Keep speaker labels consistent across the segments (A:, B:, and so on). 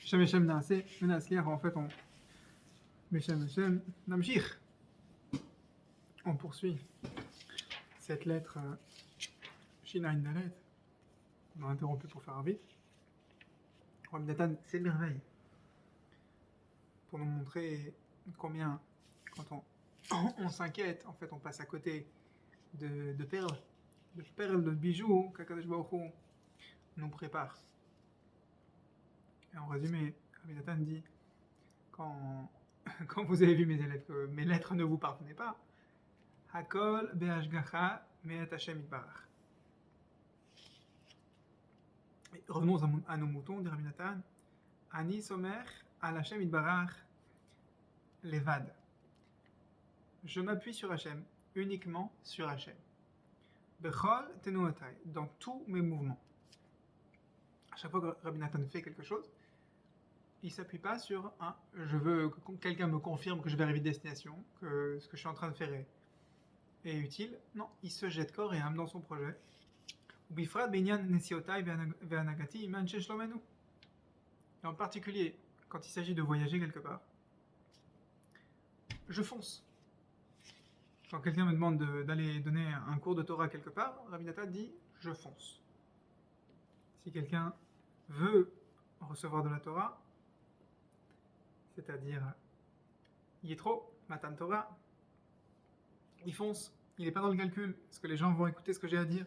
A: Shem Hashem Naaseh, Menasliach, en fait, Beshem Hashem Namshich. On poursuit cette lettre Shina Dalet. On a interrompu pour faire vite. Rabbi Nathan, c'est une merveille. Pour nous montrer combien, quand on s'inquiète, en fait, on passe à côté de perles, de bijoux qu'Akadosh Baruch Hu nous prépare. Et en résumé, Rabbi Nathan dit quand vous avez vu mes élèves que mes lettres ne vous parvenaient pas, Hakol be'ashgacha me'et Hashem yitbarach. Revenons à nos moutons, dit Rabbi Nathan. Ani somer al Hashem yitbarach levad. Je m'appuie sur Hashem, uniquement sur Hashem. Bechol tenuotai, dans tous mes mouvements. À chaque fois que Rabbi Nathan fait quelque chose, il ne s'appuie pas sur je veux que quelqu'un me confirme que je vais arriver à destination, que ce que je suis en train de faire est utile. Non, il se jette corps et âme dans son projet. Et en particulier, quand il s'agit de voyager quelque part, je fonce. Quand quelqu'un me demande d'aller donner un cours de Torah quelque part, Rabbi Nathan dit je fonce. Si quelqu'un veut recevoir de la Torah, c'est-à-dire Yitro, Matan Torah, il fonce, il n'est pas dans le calcul. Est-ce que les gens vont écouter ce que j'ai à dire?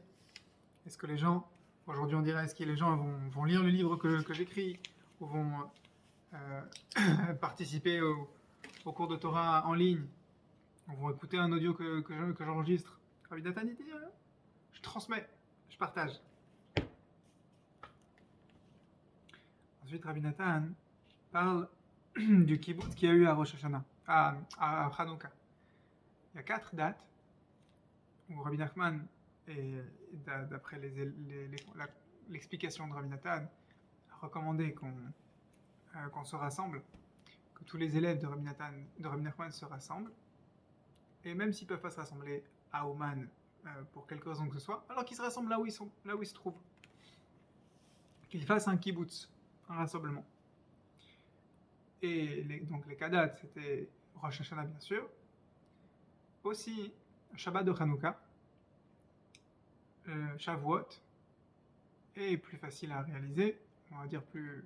A: Est-ce que les gens, aujourd'hui on dirait, est-ce que les gens vont lire le livre que j'écris ou vont participer au cours de Torah en ligne, ou vont écouter un audio que j'enregistre? Rabbi Nathan dit, je transmets, je partage. Ensuite, Rabbi Nathan parle du kibbutz qu'il y a eu à Rosh Hashanah, à Hanouka. Il y a 4 dates où Rabbi Nachman, et d'après l'explication de Rabbi Nathan, a recommandé qu'on se rassemble, que tous les élèves de Rabbi Nachman se rassemblent, et même s'ils ne peuvent pas se rassembler à Ouman pour quelque raison que ce soit, alors qu'ils se rassemblent là où ils se trouvent. Qu'ils fassent un kibbutz, un rassemblement. Et donc les Kadat, c'était Rosh Hashanah bien sûr, aussi Shabbat de Hanouka, Shavuot, et plus facile à réaliser, on va dire plus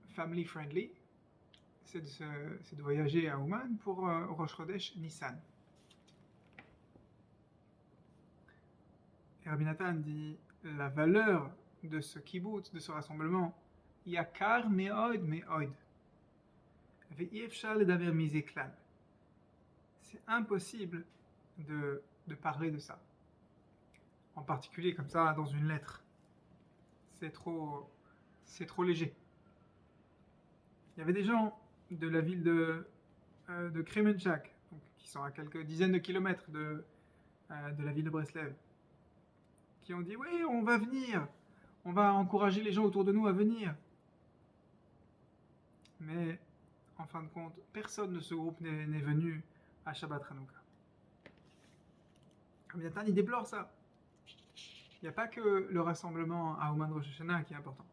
A: family friendly, c'est de voyager à Ouman pour Rosh Chodesh Nissan. Et Rabbi Nathan dit la valeur de ce kibbutz, de ce rassemblement, Yakar me'od me'od. Ve'yefshar ledaber mize klal. C'est impossible de parler de ça. En particulier comme ça dans une lettre. C'est trop léger. Il y avait des gens de la ville de Kremenchak, qui sont à quelques dizaines de kilomètres de la ville de Breslev, qui ont dit oui, on va venir, on va encourager les gens autour de nous à venir. Mais en fin de compte, personne de ce groupe n'est venu à Shabbat Hanouka. Rabbi Nathan, il déplore ça. Il n'y a pas que le rassemblement à Ouman Rosh Hashanah qui est important.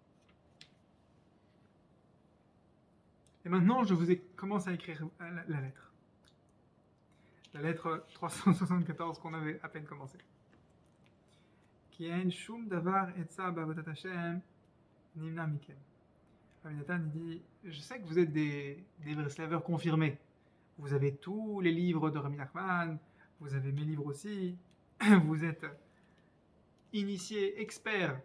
A: Et maintenant, je vous commence à écrire la lettre. La lettre 374 qu'on avait à peine commencé. Ki en shum davar etza ba'avodat Hashem nimna mikem. Rabbi Nathan dit, je sais que vous êtes des Breslaveurs confirmés. Vous avez tous les livres de Rabbi Nachman, vous avez mes livres aussi, vous êtes initiés, experts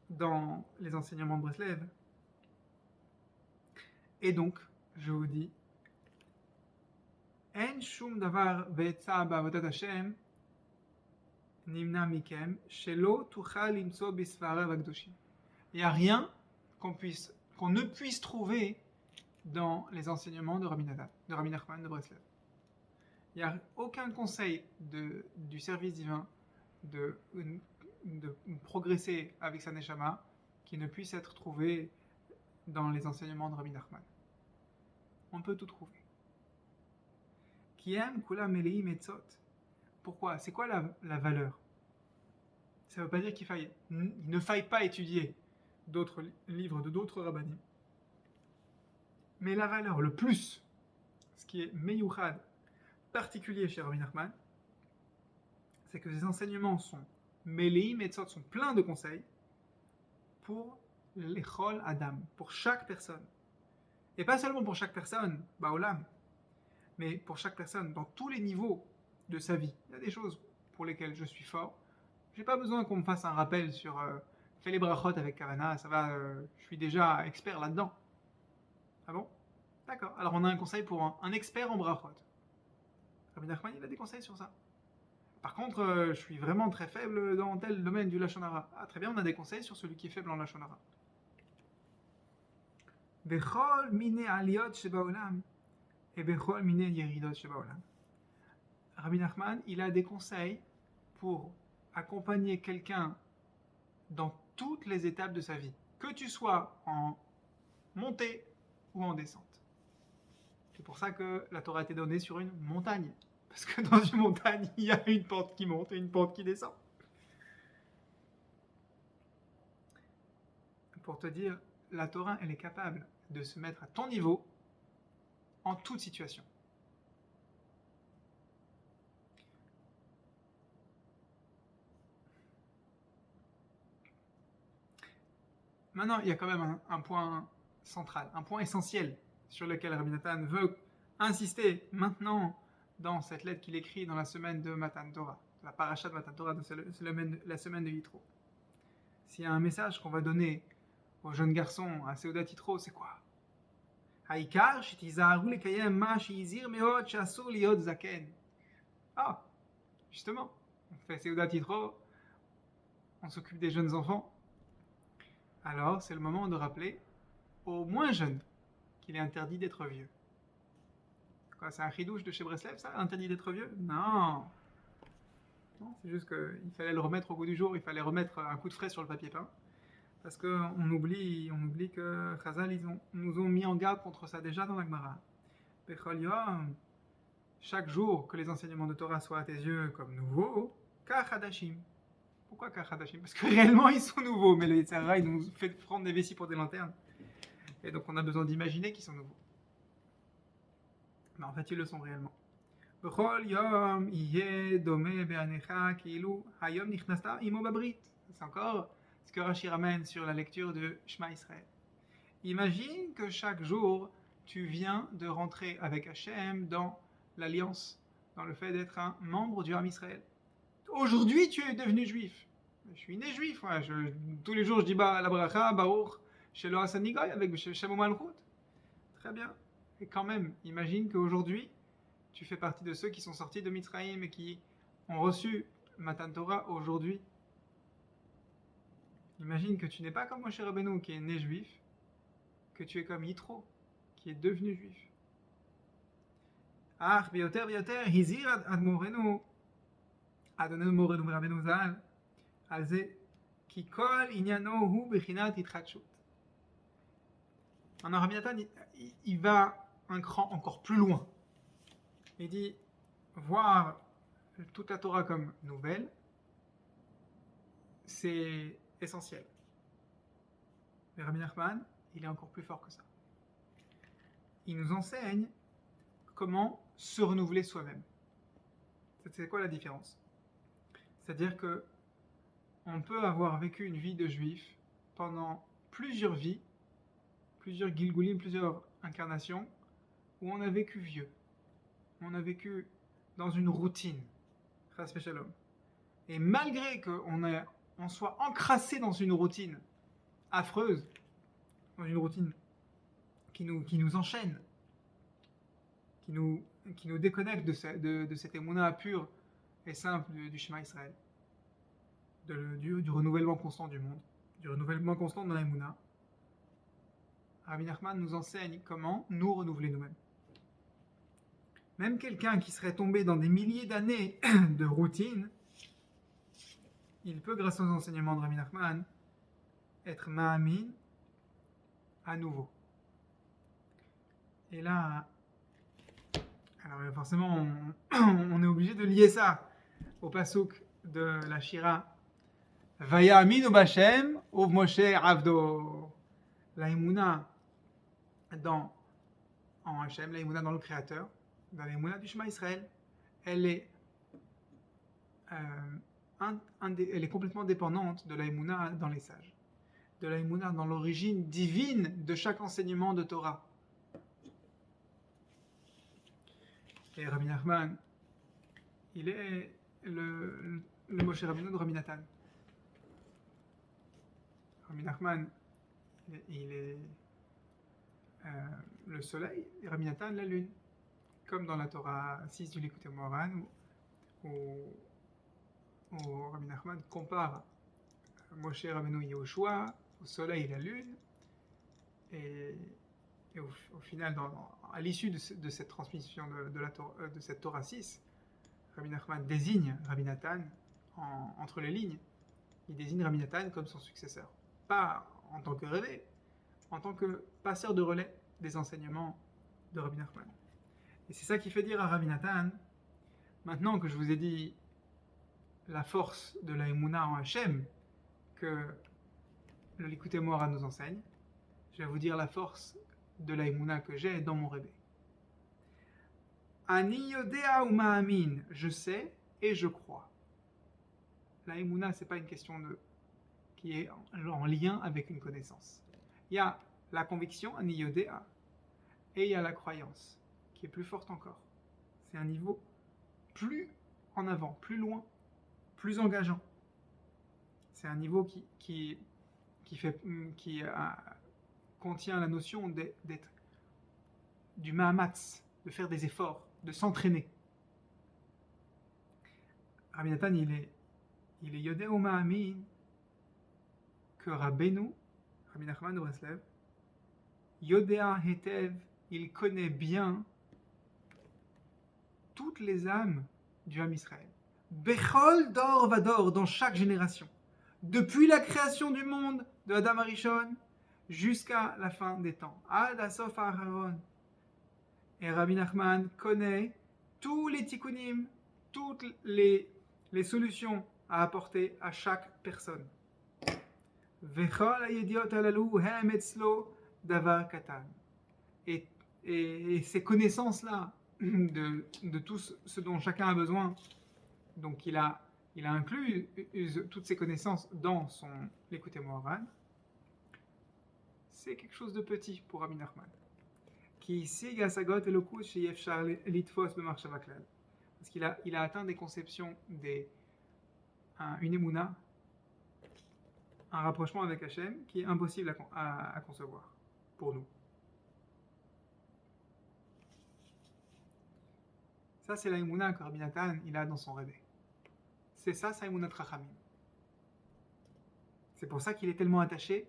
A: dans les enseignements de Breslev. Et donc, je vous dis, En shum davar ve'etza ba'avodat Hashem nimna mikem shelo tuchal limtso bisfarav hakdoshim. Il n'y a rien qu'on ne puisse trouver dans les enseignements de Rabbi Nachman de Breslev. Il n'y a aucun conseil du service divin de progresser avec sa neshama qui ne puisse être trouvé dans les enseignements de Rabbi Nachman. On peut tout trouver. Kiem kula melei metzot. Pourquoi? C'est quoi la valeur? Ça ne veut pas dire qu'il ne faille pas étudier d'autres livres de d'autres rabbanim. Mais la valeur, le plus, ce qui est meyuchad, particulier chez Rabbi Nachman, c'est que ces enseignements sont Meleim et Tzot, sont pleins de conseils pour l'Echol Adam, pour chaque personne. Et pas seulement pour chaque personne, Baolam, mais pour chaque personne, dans tous les niveaux de sa vie. Il y a des choses pour lesquelles je suis fort. J'ai pas besoin qu'on me fasse un rappel sur fais les brachot avec Kavana, ça va, je suis déjà expert là-dedans. Ah bon? D'accord. Alors on a un conseil pour un expert en brachot. Rabbi Nachman, il a des conseils sur ça. Par contre, je suis vraiment très faible dans tel domaine du Lashon Hara. Ah, très bien, on a des conseils sur celui qui est faible en Lashon Hara. Bechol mine aliyot shebaolam et bechol mine yeridot shebaolam. Rabbi Nachman, il a des conseils pour accompagner quelqu'un dans toutes les étapes de sa vie, que tu sois en montée ou en descente. C'est pour ça que la Torah a été donnée sur une montagne. Parce que dans une montagne, il y a une pente qui monte et une pente qui descend. Pour te dire, la Torah, elle est capable de se mettre à ton niveau en toute situation. Maintenant, il y a quand même un point central, un point essentiel sur lequel Rabbi Nathan veut insister maintenant dans cette lettre qu'il écrit dans la semaine de Matan Torah, la paracha de Matan Torah, la semaine de Yitro. S'il y a un message qu'on va donner aux jeunes garçons à Seudat Yitro, c'est quoi? Haïkar, shetizaharu lekayem ma sheizir meot sheasur liot zaken. Ah, justement, on fait Seudat Yitro, on s'occupe des jeunes enfants. Alors, c'est le moment de rappeler aux moins jeunes qu'il est interdit d'être vieux. Quoi, c'est un chidouche de chez Breslev, ça, interdit d'être vieux? Non, c'est juste qu'il fallait le remettre au goût du jour, il fallait remettre un coup de frais sur le papier peint. Parce qu'on oublie que Chazal, nous ont mis en garde contre ça déjà dans la Gemara. Bechol yom, chaque jour que les enseignements de Torah soient à tes yeux comme nouveaux, kachadashim. Pourquoi kachadashim? Parce que réellement ils sont nouveaux, mais le Yetzer Hara, ils nous fait prendre des vessies pour des lanternes. Et donc on a besoin d'imaginer qu'ils sont nouveaux. Mais en fait, ils le sont réellement. Bechol yom iye dome be'anecha ki'ilu hayom nichnasta imo babrit. C'est encore ce que Rashi ramène sur la lecture de Shema Israël. Imagine que chaque jour, tu viens de rentrer avec Hachem dans l'alliance, dans le fait d'être un membre du Ham Israël. Aujourd'hui, tu es devenu juif. Je suis né juif, ouais. Tous les jours, je dis la bracha, Baruch, Shelo Hasan Nigoy, avec Shem Malchut. Très bien. Et quand même, imagine qu'aujourd'hui, tu fais partie de ceux qui sont sortis de Mitzrayim et qui ont reçu Matan Torah aujourd'hui. Imagine que tu n'es pas comme Moshe Rabbeinu qui est né juif, que tu es comme Yitro qui est devenu juif. Ach, bioter, hizir admorenu, Adonai morenu Rabbeinu Zal, alze, ki kol inyano hu bechinat itchatshut. Alors Rabbi Nathan, il va un cran encore plus loin. Il dit, voir toute la Torah comme nouvelle, c'est essentiel. Mais Rabbi Nachman, il est encore plus fort que ça. Il nous enseigne comment se renouveler soi-même. C'est quoi la différence? C'est-à-dire que on peut avoir vécu une vie de juif pendant plusieurs vies, plusieurs gilgulim, plusieurs incarnations, où on a vécu vieux. On a vécu dans une routine. Chas v'shalom. Et malgré qu'on soit encrassé dans une routine affreuse, dans une routine qui nous enchaîne, qui nous déconnecte de cette émouna pure et simple du Shema Israël, du renouvellement constant du monde, du renouvellement constant de la émouna. Rabbi Nachman nous enseigne comment nous renouveler nous-mêmes. Même quelqu'un qui serait tombé dans des milliers d'années de routine, il peut, grâce aux enseignements de Rabbi Nachman, être ma'amin à nouveau. Et là, alors forcément, on est obligé de lier ça au passouk de la Shira Vayaminu Bashem ou Moshe Avdo. La Emouna en Hachem, la Emouna dans le Créateur, dans la Emouna du Shema Israël, elle est, elle est complètement dépendante de la Emouna dans les sages, de la Emouna dans l'origine divine de chaque enseignement de Torah. Et Rabbi Nachman, il est le Moshe Rabbeinu de Rabbi Nathan. Rabbi Nachman, il est le soleil, et Rabbi Nathan la lune. Comme dans la Torah 6 du Likutei Moharan, où Rabbi Nachman compare Moshe Rabbeinu et Yoshua au soleil et la lune, et au final, à l'issue de cette transmission de cette Torah 6, Rabbi Nachman désigne Rabbi Nathan entre les lignes. Il désigne Rabbi Nathan comme son successeur. Pas en tant que relais, en tant que passeur de relais des enseignements de Rabbi Nachman. Et c'est ça qui fait dire à Rabbi Nathan, maintenant que je vous ai dit la force de la Emouna en Hachem, que le Likutei Moharan nous enseigne, je vais vous dire la force de la Emouna que j'ai dans mon rébé. Ani yodea ou ma'amin, je sais et je crois. La Emouna, c'est pas une question qui est en lien avec une connaissance. Il y a la conviction, Ani yodea, et il y a la croyance, qui est plus forte encore. C'est un niveau plus en avant, plus loin, plus engageant. C'est un niveau qui contient la notion d'être du mahamatz, de faire des efforts, de s'entraîner. Rabbi Nathan, il est yodé ou ma'amin que Rabbeinu, Rabbi Nachman de Breslev, yodéa hetev, il connaît bien toutes les âmes du Ham Israël. Bechol dor vador, dans chaque génération. Depuis la création du monde de Adam Arishon jusqu'à la fin des temps. Ad Asof Aharon. Et Rabbi Nachman connaît tous les tikkunim, toutes les solutions à apporter à chaque personne. Vechol hayediot halalu hem etzlo davar katan. Et ces connaissances-là, de tout ce dont chacun a besoin, donc il a inclus toutes ces connaissances dans son Likutei Moharan, c'est quelque chose de petit pour Rabbi Nachman. Parce qu'il a atteint des conceptions, une émouna, un rapprochement avec Hachem qui est impossible à concevoir pour nous. Ça, c'est la émouna que Rabbi Nathan il a dans son rébé. C'est ça, sa émouna Trachamim. C'est pour ça qu'il est tellement attaché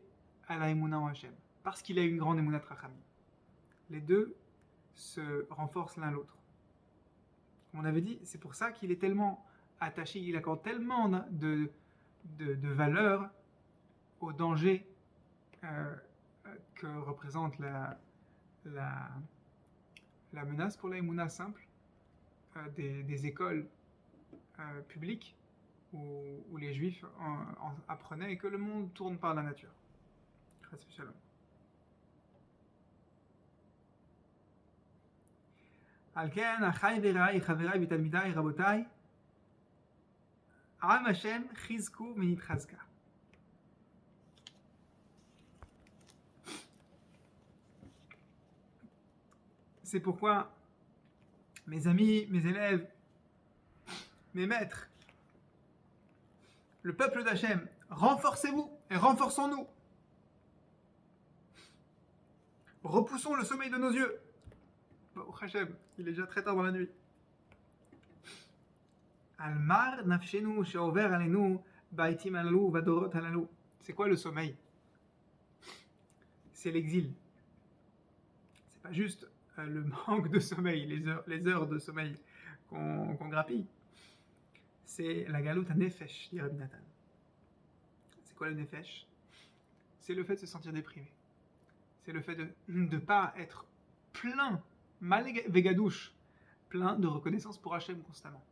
A: à la émouna en Hachem. Parce qu'il a une grande émouna Trachamim. Les deux se renforcent l'un l'autre. Comme on avait dit, c'est pour ça qu'il est tellement attaché, il accorde tellement de valeur au danger que représente la menace pour la émouna simple des écoles publiques où les juifs apprenaient et que le monde tourne par la nature. Shalom. על כן, אחי ורעי, חברי ותלמידיי, רבותיי, עם השם חזקו ונתחזקה. C'est pourquoi, mes amis, mes élèves, mes maîtres, le peuple d'Hachem, renforcez-vous et renforçons-nous. Repoussons le sommeil de nos yeux. Bon, Hachem, il est déjà très tard dans la nuit. Almar nafshenu sheover alenu baitim alalu vadorot alalu. C'est quoi le sommeil? C'est l'exil. C'est pas juste le manque de sommeil, les heures de sommeil qu'on grappille. C'est la galoute à nefesh, dit Rabbi Nathan. C'est quoi le nefesh? C'est le fait de se sentir déprimé. C'est le fait de ne pas être plein, mal végadouche, plein de reconnaissance pour Hachem constamment.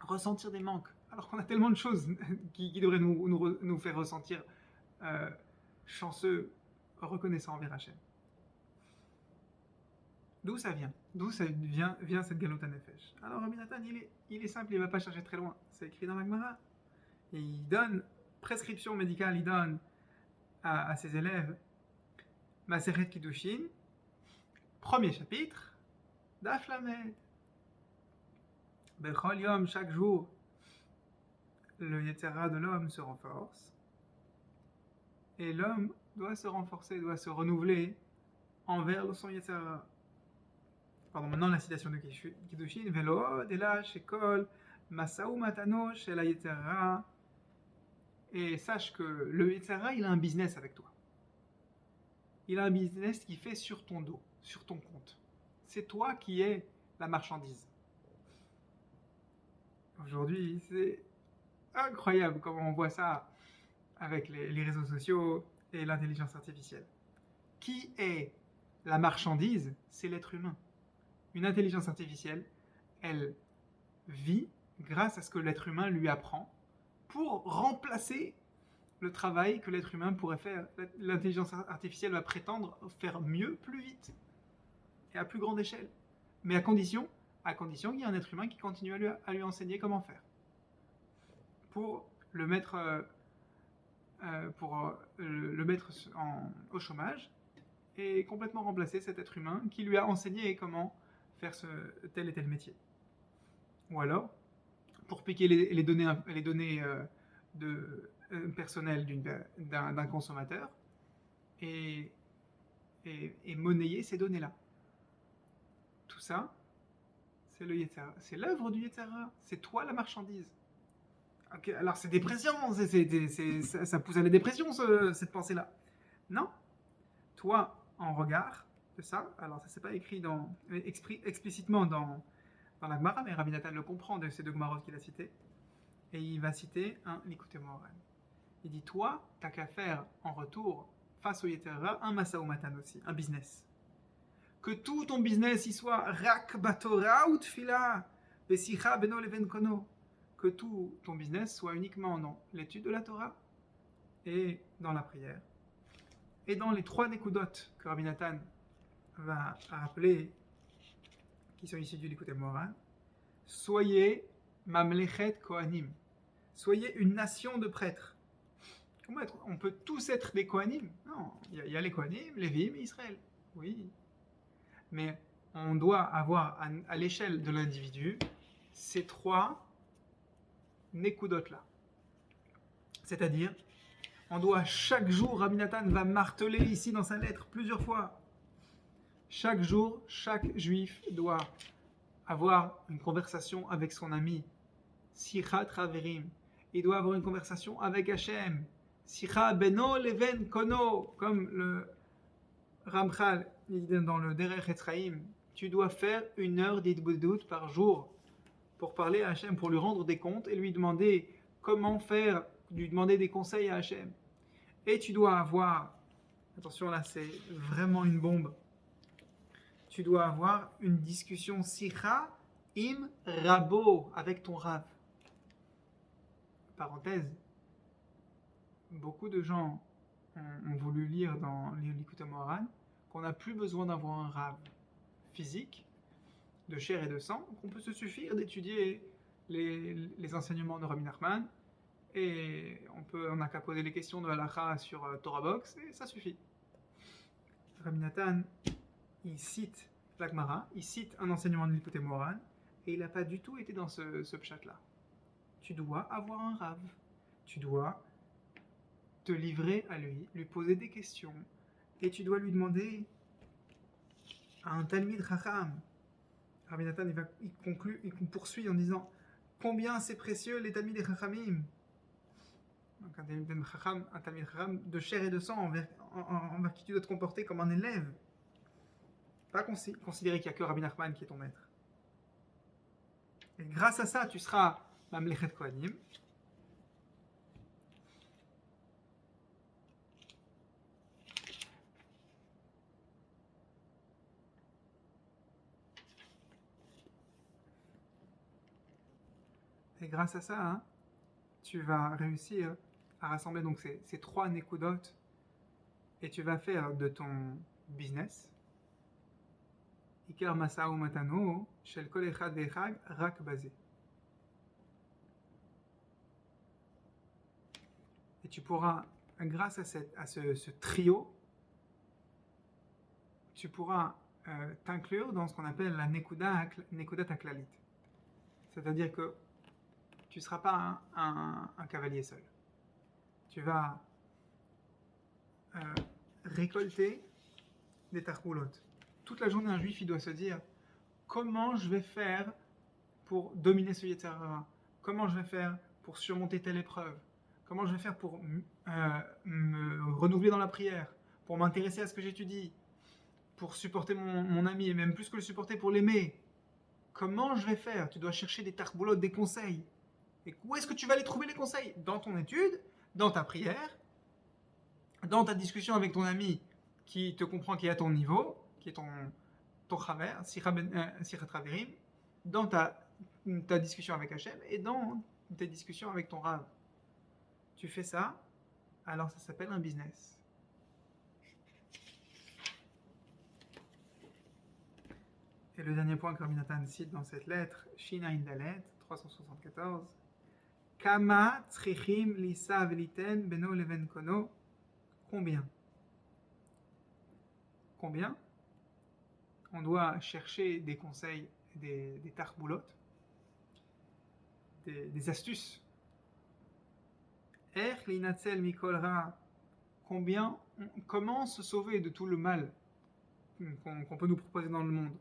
A: Ressentir des manques, alors qu'on a tellement de choses qui devraient nous faire ressentir chanceux, reconnaissants envers Hachem. D'où ça vient? D'où ça vient cette Galota Nefesh? Alors Rabbi Nathan, il est simple, il ne va pas chercher très loin. C'est écrit dans la Gemara. Et il donne, prescription médicale, il donne à ses élèves, Maseret Kiddushin, premier chapitre, Daf Lamed. Bechol Yom, chaque jour, le Yetzer Hara de l'homme se renforce. Et l'homme doit se renforcer, doit se renouveler envers son Yetzer Hara. Pardon, maintenant la citation de Kiddushin, Velo, Dela, Shekol, Masaou Matano, Shel Yetzer Hara. Et sache que le Yetzer Hara, il a un business avec toi. Il a un business qui fait sur ton dos, sur ton compte. C'est toi qui es la marchandise. Aujourd'hui, c'est incroyable comment on voit ça avec les réseaux sociaux et l'intelligence artificielle. Qui est la marchandise? C'est l'être humain. Une intelligence artificielle, elle vit grâce à ce que l'être humain lui apprend pour remplacer le travail que l'être humain pourrait faire. L'intelligence artificielle va prétendre faire mieux, plus vite et à plus grande échelle. Mais à condition qu'il y ait un être humain qui continue à lui enseigner comment faire. Pour le mettre, au chômage et complètement remplacer cet être humain qui lui a enseigné comment faire tel et tel métier. Ou alors, pour piquer les données personnelles d'un consommateur et monnayer ces données-là. Tout ça, c'est le Yetzer Hara. C'est l'œuvre du Yetzer Hara. C'est toi la marchandise. Okay, alors c'est dépression, ça pousse à la dépression cette pensée-là. Non. Toi, en regard de ça, alors ça c'est pas écrit explicitement dans la Gemara, mais Rabbi Nathan le comprend de ces deux Gemarot qu'il a cités. Et il va citer un Likutei Moharan. Il dit, toi, t'as qu'à faire en retour, face au Yetzer Hara, un Masao Matan aussi, un business. Que tout ton business y soit Rak Batora ou Tfila, Besicha Beno Leven Kono. Que tout ton business soit uniquement dans l'étude de la Torah et dans la prière. Et dans les 3 Nekudot que Rabbi Nathan va rappeler, qui sont issus du Likutei Moharan, soyez Mamlechet Kohanim. Soyez une nation de prêtres. On peut tous être des Kohanim? Non, il y a les Kohanim, Lévim et Israël. Oui. Mais on doit avoir à l'échelle de l'individu ces 3 Nekudot-là. C'est-à-dire, on doit chaque jour, Rabbi Nathan va marteler ici dans sa lettre plusieurs fois. Chaque jour, chaque juif doit avoir une conversation avec son ami. Sichat Raverim. Il doit avoir une conversation avec Hachem. Sicha Beno Leven Kono. Comme le Ramchal dit dans le Derech Etzraïm, tu dois faire 1 heure d'Hitbodedut par jour pour parler à Hachem, pour lui rendre des comptes et lui demander comment faire, lui demander des conseils à Hachem. Et tu dois avoir, attention là c'est vraiment une bombe, tu dois avoir une discussion Sicha im Rabo avec ton Rav. Parenthèse, beaucoup de gens ont voulu lire dans les Likutei Moharan qu'on n'a plus besoin d'avoir un Rav physique, de chair et de sang, qu'on peut se suffire d'étudier les enseignements de Rabbi Nachman, et on n'a qu'à poser les questions de Halacha sur Torah Box, et ça suffit. Rabbi Nathan, il cite la Gemara, il cite un enseignement de Likutei Moharan, et il n'a pas du tout été dans ce pshat-là. Tu dois avoir un Rav, tu dois te livrer à lui poser des questions, et tu dois lui demander à un Talmid Chacham. Rabbi Nathan, il poursuit en disant combien c'est précieux les Talmid Chachamim. Donc un Talmid Chacham de chair et de sang envers qui tu dois te comporter comme un élève. Pas considérer qu'il n'y a que Rabbi Nachman qui est ton maître. Et grâce à ça, tu seras Mamlechet Kohanim. Et grâce à ça, tu vas réussir à rassembler donc ces trois nekudot et tu vas faire de ton business Ikar Masao Matano, Shel Kol Echad Ve'echad, Rak Basé. Et tu pourras, grâce à ce trio, tu pourras t'inclure dans ce qu'on appelle la Nekudat Aklalit. C'est-à-dire que tu ne seras pas un cavalier seul. Tu vas récolter des tarpoulotes. Toute la journée, un juif, il doit se dire comment je vais faire pour dominer ce Yetzer Hara, comment je vais faire pour surmonter telle épreuve, comment je vais faire pour me renouveler dans la prière, pour m'intéresser à ce que j'étudie, pour supporter mon ami, et même plus que le supporter, pour l'aimer. Comment je vais faire? Tu dois chercher des tarpoulotes, des conseils. Et où est-ce que tu vas les trouver, les conseils? Dans ton étude, dans ta prière, dans ta discussion avec ton ami qui te comprend, qui est à ton niveau, qui est ton chaver, Sichat Chaverim, dans ta discussion avec Hachem et dans tes discussions avec ton Rav. Tu fais ça, alors ça s'appelle un business. Et le dernier point que Rabbi Nathan cite dans cette lettre, Shina Indalet, 374, Kama tzrichim lisa veliten beno leven kono. Combien on doit chercher des conseils, des tarboulotes, des astuces. Er linatzel mikol ra. Comment se sauver de tout le mal qu'on peut nous proposer dans le monde.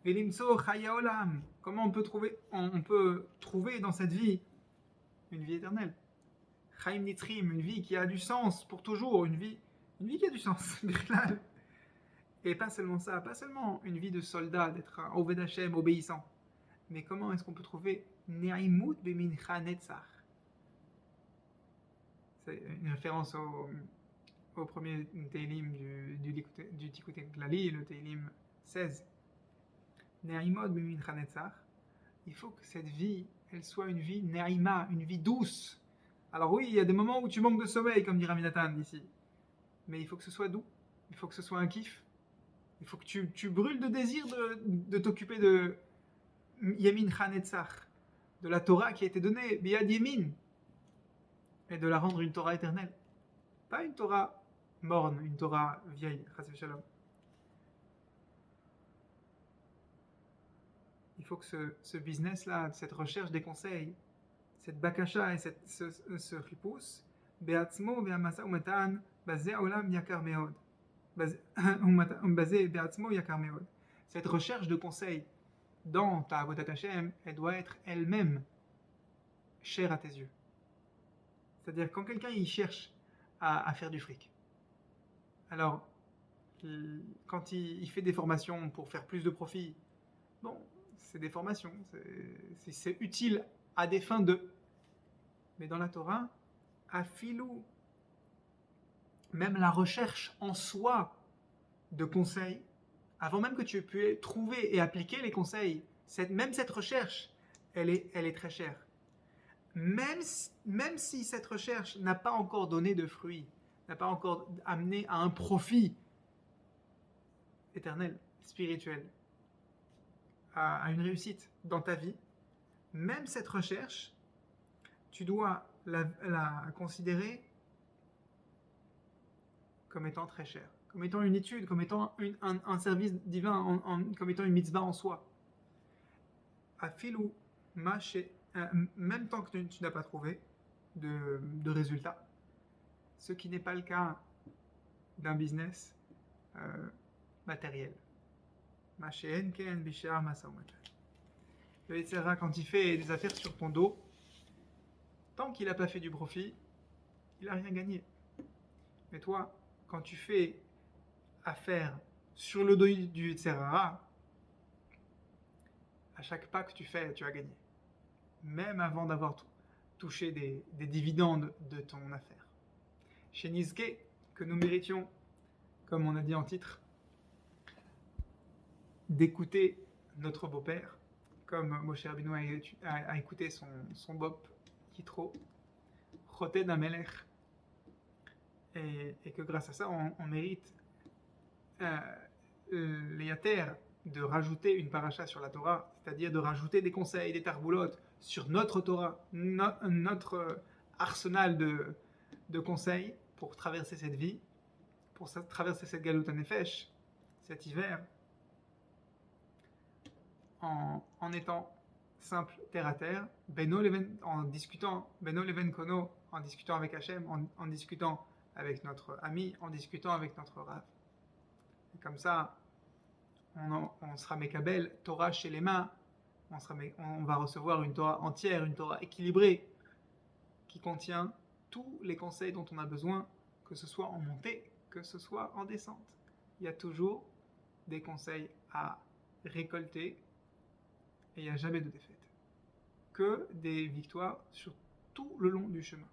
A: Velimso chaya olam. Comment on peut trouver dans cette vie une vie éternelle. Chaim nitrim, une vie qui a du sens pour toujours, une vie qui a du sens. Et pas seulement ça, pas seulement une vie de soldat, d'être un Oved Hashem obéissant, mais comment est-ce qu'on peut trouver Ne'imut bemincha netzach? C'est une référence au premier Teilim du Tikkuté Klali, le Teilim 16. Ne'imut bemincha netzach. Il faut que cette vie, elle soit une vie Ne'ima, une vie douce. Alors oui, il y a des moments où tu manques de sommeil, comme dit Rabbi Nathan ici, mais il faut que ce soit doux, il faut que ce soit un kiff. Il faut que tu brûles de désir de t'occuper de Yamin Chanetzach, de la Torah qui a été donnée, Biad Yamin, et de la rendre une Torah éternelle. Pas une Torah morne, une Torah vieille, Chassid Shalom. Il faut que ce business-là, cette recherche des conseils, cette bakasha et ce ripous, Be'atzmo ve'amasa u'matan, bazeh olam yakar meod. Cette recherche de conseils dans ta Avodat Hashem, elle doit être elle-même chère à tes yeux. C'est-à-dire quand quelqu'un il cherche à faire du fric, alors quand il fait des formations pour faire plus de profit, bon, c'est des formations, c'est utile à des fins de. Mais dans la Torah, afilou, même la recherche en soi de conseils, avant même que tu aies trouver et appliquer les conseils, même cette recherche, elle est très chère. Même si cette recherche n'a pas encore donné de fruits, n'a pas encore amené à un profit éternel, spirituel, à une réussite dans ta vie, même cette recherche, tu dois la considérer comme étant très cher, comme étant une étude, comme étant un service divin, comme étant une mitzvah en soi. Afilou, même tant que tu n'as pas trouvé de résultat, ce qui n'est pas le cas d'un business matériel. Le Yetzirah, quand il fait des affaires sur ton dos, tant qu'il n'a pas fait du profit, il n'a rien gagné. Mais toi, quand tu fais affaire sur le dos du Yetzirah, à chaque pas que tu fais, tu as gagné. Même avant d'avoir touché des dividendes de ton affaire. Chez Nizke, que nous méritions, comme on a dit en titre, d'écouter notre beau-père, comme Moshe Rabbeinu a écouté son bop Yitro, choted amelech. Et que grâce à ça, on mérite les yater de rajouter une paracha sur la Torah, c'est-à-dire de rajouter des conseils, des tarboulotes sur notre Torah, notre arsenal de conseils pour traverser cette vie, pour traverser cette galoute nefesh, cet hiver, en étant simple terre à terre, en discutant, Beno Leven Kono, en discutant avec Hachem, en discutant avec notre ami, en discutant avec notre Rav. Et comme ça, on sera Mekabel, Torah chez les mains, on va recevoir une Torah entière, une Torah équilibrée, qui contient tous les conseils dont on a besoin, que ce soit en montée, que ce soit en descente. Il y a toujours des conseils à récolter et il n'y a jamais de défaite. Que des victoires sur tout le long du chemin.